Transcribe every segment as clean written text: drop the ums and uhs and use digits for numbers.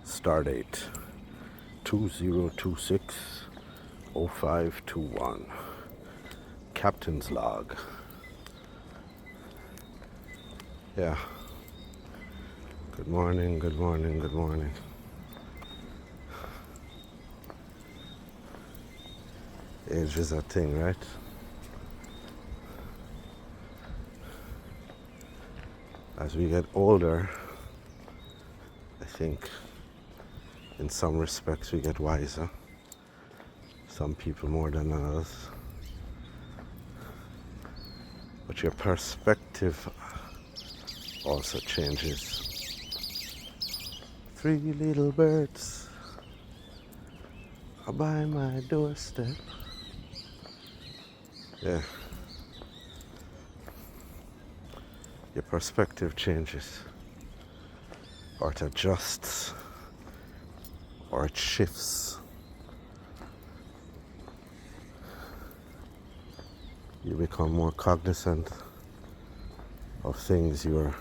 Stardate 2026-0521. Captain's log. Yeah. Good morning, good morning, good morning. Age is a thing, right? As we get older, I think in some respects we get wiser. Some people more than others. But your perspective also changes. Three little birds are by my doorstep. Yeah. Your perspective changes, or it adjusts, or it shifts. You become more cognizant of things you are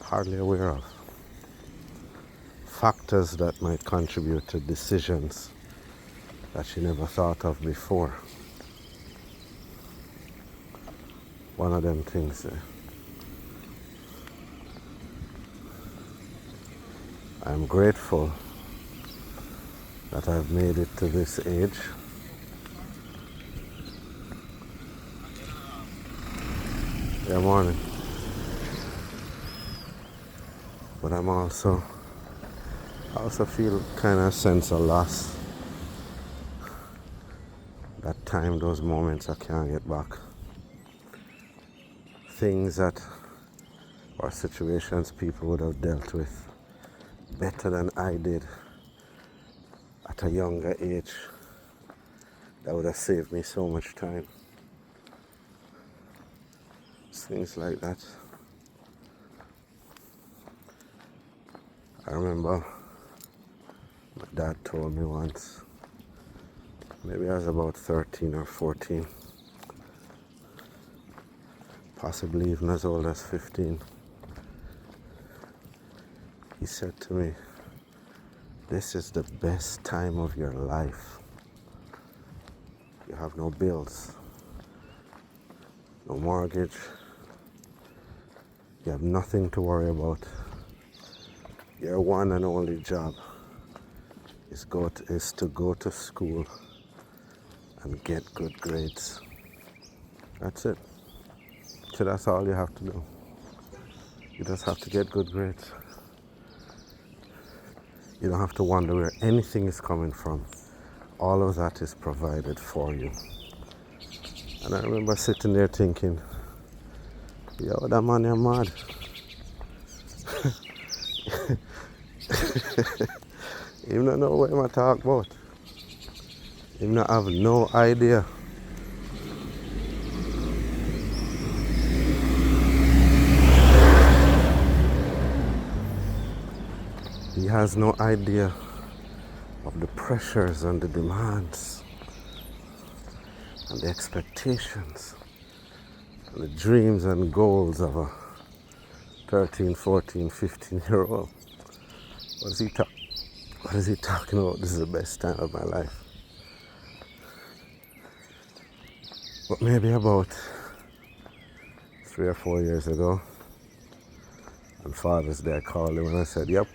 hardly aware of. Factors that might contribute to decisions that you never thought of before. One of them things there. I'm grateful that I've made it to this age. Yeah, morning. But I also feel kind of sense of loss. That time, those moments I can't get back. Things that, or situations people would have dealt with better than I did at a younger age. That would have saved me so much time. Things like that. I remember my dad told me once, maybe I was about 13 or 14, possibly even as old as 15. He said to me, "This is the best time of your life. You have no bills, no mortgage, you have nothing to worry about. Your one and only job is to go to school and get good grades. That's it. So that's all you have to do. You just have to get good grades. You don't have to wonder where anything is coming from. All of that is provided for you." And I remember sitting there thinking, yo, that man, you're mad. You don't know what I'm talking about. You don't have no idea. He has no idea of the pressures and the demands and the expectations and the dreams and goals of a 13, 14, 15-year-old. What is he talking about? This is the best time of my life. But maybe about 3 or 4 years ago, on Father's Day, I called him and I said, "Yep,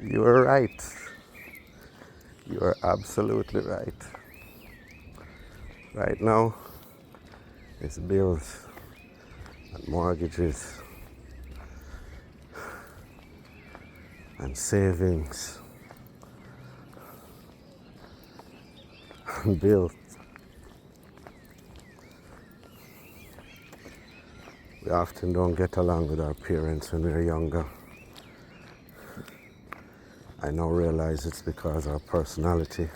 you were right. You are absolutely right. Right now, it's bills and mortgages and savings and bills. We often don't get along with our parents when we're younger. I now realize it's because our personality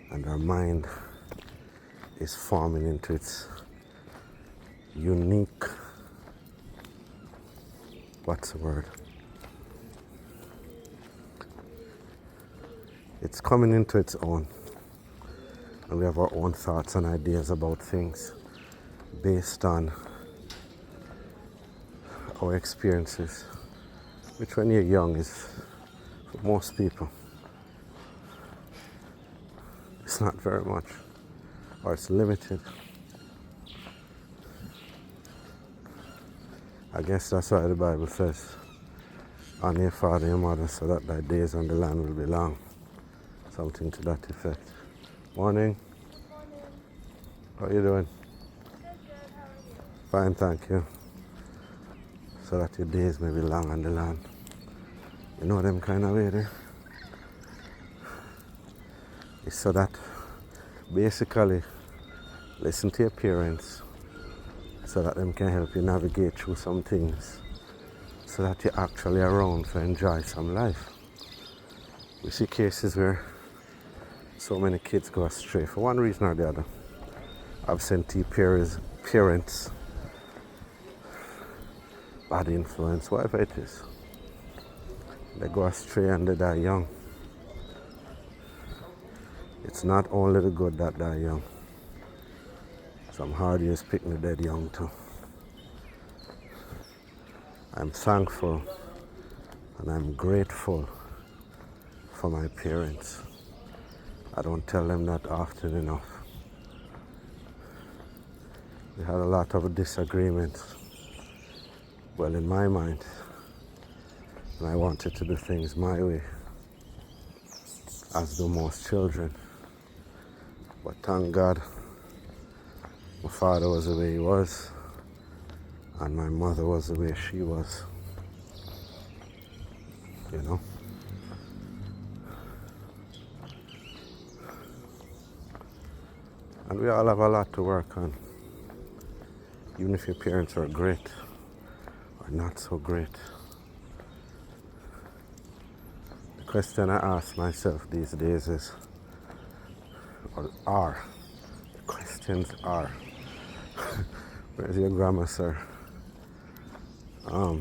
and our mind is forming into its unique, what's the word? It's coming into its own. And we have our own thoughts and ideas about things based on our experiences, which when you're young is, for most people, it's not very much, or it's limited. I guess that's why the Bible says, honor your father and your mother so that thy days on the land will be long. Something to that effect. Morning. How are you doing? Good, how are you? Fine, thank you. So that your days may be long on the land. You know them kind of way there? It's so that basically listen to your parents so that them can help you navigate through some things so that you're actually around to enjoy some life. We see cases where so many kids go astray for one reason or the other. Absentee parents, bad influence, whatever it is. They go astray and they die young. It's not only the good that die young. Some hard years picking the dead young too. I'm thankful and I'm grateful for my parents. I don't tell them that often enough. We had a lot of disagreements. Well, in my mind, and I wanted to do things my way, as do most children. But thank God, my father was the way he was, and my mother was the way she was. You know? And we all have a lot to work on. Even if your parents are great or not so great. The question I ask myself these days is, the questions are, where's your grammar, sir? How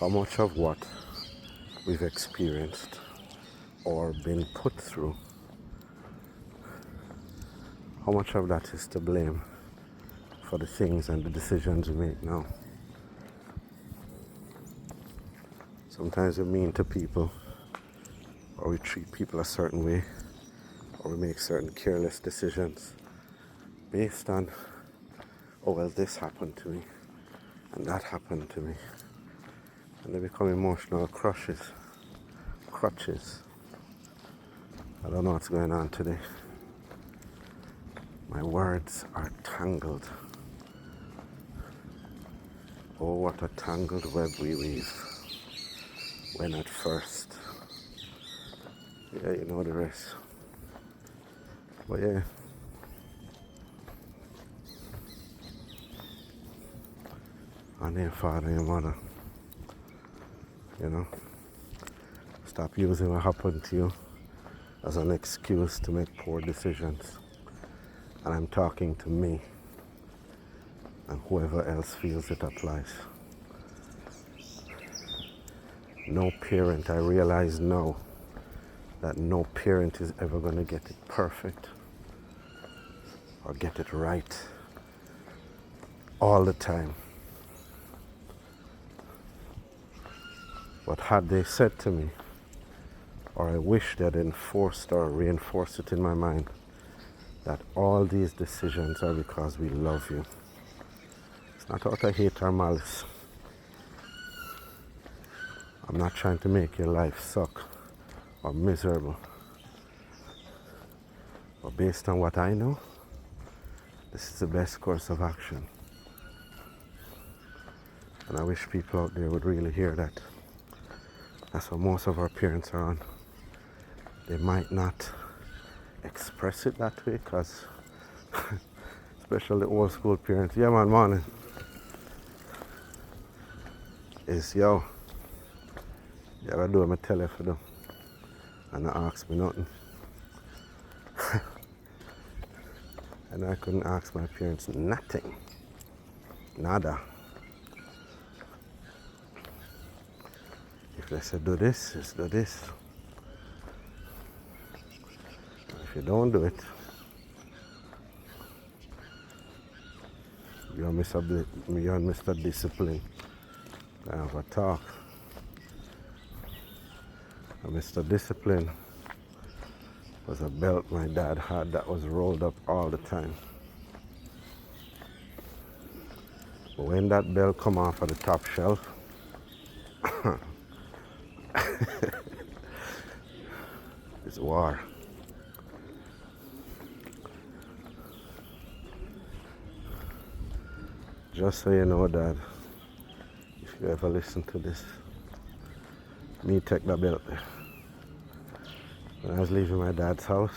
much of what we've experienced or been put through, how much of that is to blame for the things and the decisions we make now? Sometimes we're mean to people, or we treat people a certain way, or we make certain careless decisions based on, oh well, this happened to me, and that happened to me. And they become emotional crutches. I don't know what's going on today. My words are tangled. Oh, what a tangled web we weave. When at first. Yeah, you know the rest. But yeah. Honor your father and your mother. You know. Stop using what happened to you as an excuse to make poor decisions. And I'm talking to me and whoever else feels it applies. No parent, I realize now that no parent is ever going to get it perfect or get it right all the time. But had they said to me, or I wish they'd enforced or reinforced it in my mind, that all these decisions are because we love you. It's not out of hate or malice. I'm not trying to make your life suck or miserable. But based on what I know, this is the best course of action. And I wish people out there would really hear that. That's what most of our parents are on. They might not express it that way because, especially old school parents, yeah man, morning, is yo, you ever do what I tell you for them and not ask me nothing. And I couldn't ask my parents nothing. Nada. If they said do this, just do this. If you don't do it, You and Mr. Discipline. I have a talk. And Mr. Discipline was a belt my dad had that was rolled up all the time. But when that belt come off of the top shelf, it's war. Just so you know, Dad, if you ever listen to this, me take the belt there. When I was leaving my dad's house,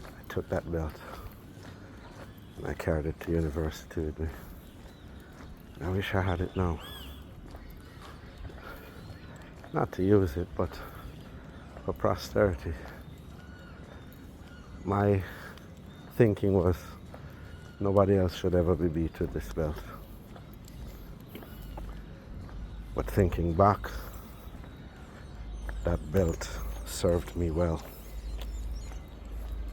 I took that belt and I carried it to university with me. I wish I had it now. Not to use it, but for posterity. My thinking was nobody else should ever be beat with this belt. But thinking back, that belt served me well.